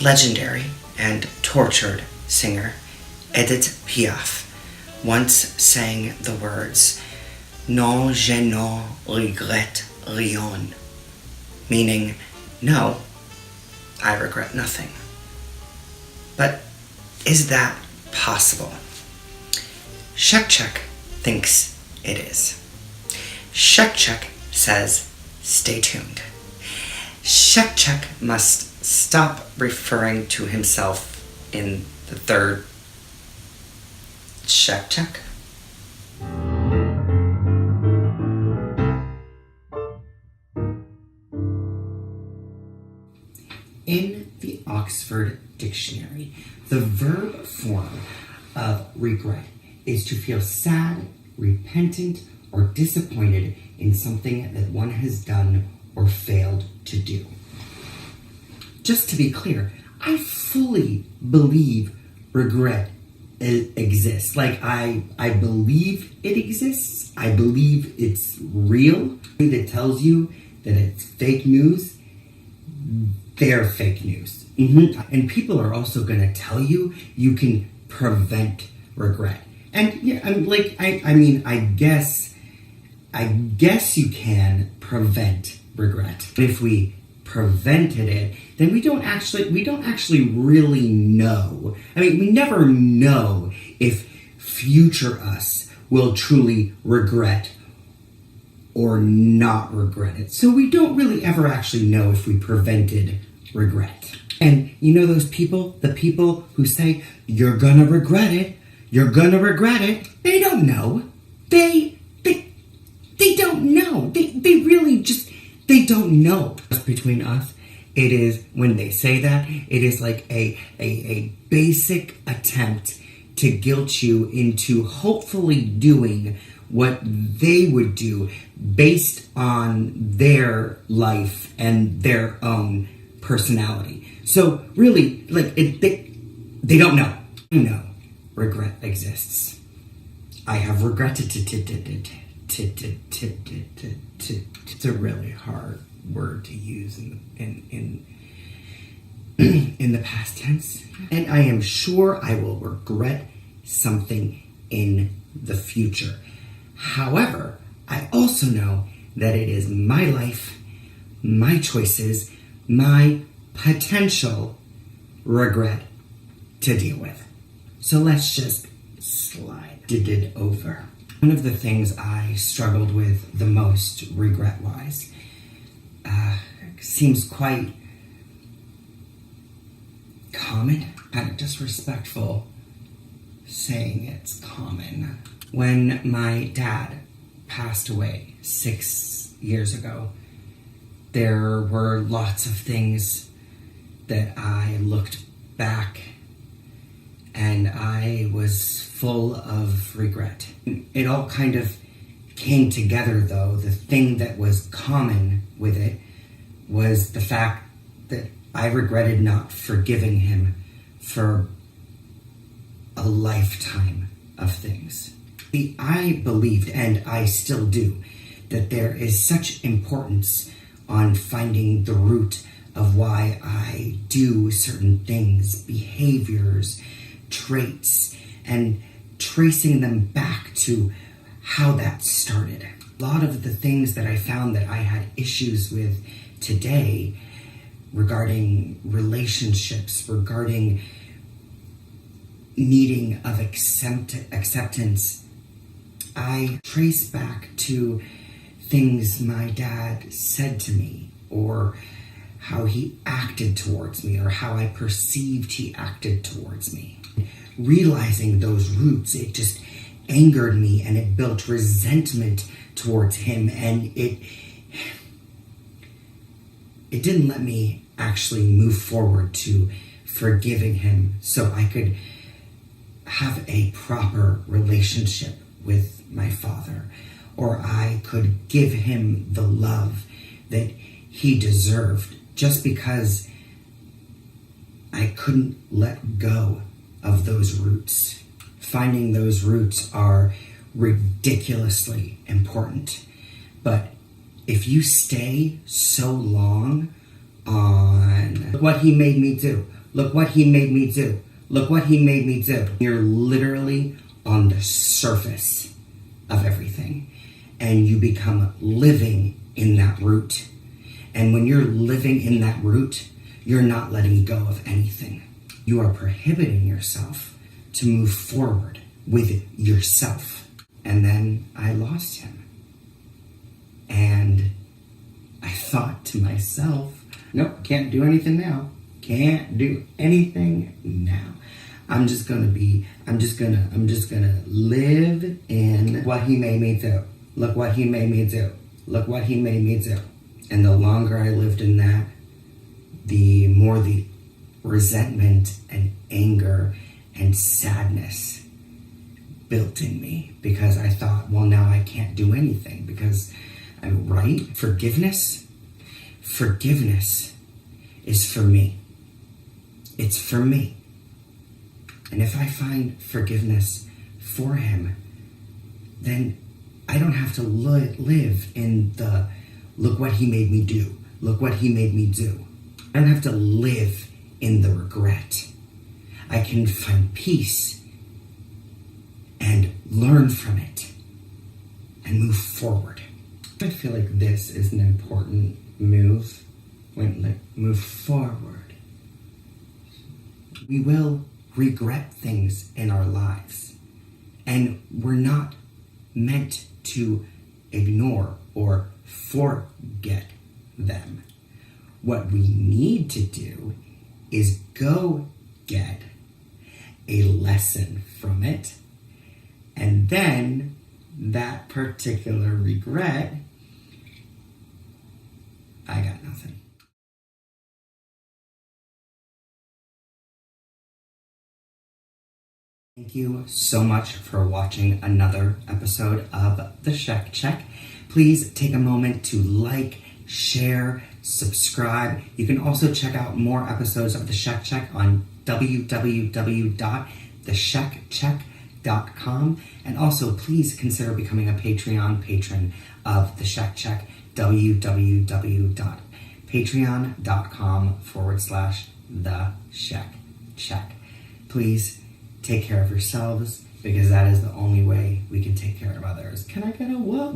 Legendary and tortured singer Edith Piaf once sang the words, "Non, je ne regrette rien," meaning, no, I regret nothing. But is that possible? Shek thinks it is. Shek says, stay tuned. Shek must stop referring to himself in the third Shek. In the Oxford Dictionary, the verb form of regret is to feel sad, repentant, or disappointed in something that one has done or failed to do. Just to be clear, I fully believe regret exists. Like, I believe it exists. I believe it's real. That tells you that it's fake news, they're fake news. And people are also going to tell you you can prevent regret. And yeah, I guess you can prevent regret. But if we prevented it, then we don't actually really know. I mean, we never know if future us will truly regret or not regret it. So we don't really ever actually know if we prevented regret. And you know those people, the people who say, you're gonna regret it, they don't know. They don't know. They really just, they don't know. Just between us, it is, when they say that, it is like a basic attempt to guilt you into hopefully doing what they would do based on their life and their own personality. So really, like, they don't know. You know, regret exists. I have regretted it's a really hard word to use in the past tense. And I am sure I will regret something in the future. However, I also know that it is my life, my choices, my potential regret to deal with. So let's just slide it over. One of the things I struggled with the most, regret-wise, seems quite common, kind of disrespectful saying it's common. When my dad passed away 6 years ago, there were lots of things that I looked back and I was full of regret. It all kind of came together, though. The thing that was common with it was the fact that I regretted not forgiving him for a lifetime of things. I believed, and I still do, that there is such importance on finding the root of why I do certain things, behaviors, traits, and tracing them back to how that started. A lot of the things that I found that I had issues with today regarding relationships, regarding needing of acceptance, I trace back to things my dad said to me, or how he acted towards me, or how I perceived he acted towards me. Realizing those roots, it just angered me and it built resentment towards him, and it didn't let me actually move forward to forgiving him so I could have a proper relationship with my father, or I could give him the love that he deserved, just because I couldn't let go of those roots. Finding those roots are ridiculously important. But if you stay so long on what he made me do, Look what he made me do. Look what he made me do. You're literally on the surface of everything, and you become living in that root. And when you're living in that root, you're not letting go of anything. You are prohibiting yourself to move forward with yourself. And then I lost him. And I thought to myself, nope, can't do anything now. Can't do anything now. I'm just gonna live in what he made me do. Look what he made me do. Look what he made me do. And the longer I lived in that, the more the resentment and anger and sadness built in me, because I thought, well, now I can't do anything because I'm right. Forgiveness is for me. It's for me. And if I find forgiveness for him, then I don't have to live in the, look what he made me do. Look what he made me do. I don't have to live in the regret. I can find peace and learn from it and move forward. I feel like this is an important move. Move forward. We will regret things in our lives, and we're not meant to ignore or forget them. What we need to do is go get a lesson from it, and then that particular regret, I got nothing. Thank you so much for watching another episode of the Shek Check. Please take a moment to like, share, subscribe. You can also check out more episodes of the Shek Check on www.theshekcheck.com. And also, please consider becoming a Patreon patron of the Shek Check, www.patreon.com/the Shek Check. Please take care of yourselves, because that is the only way we can take care of others. Can I get a what?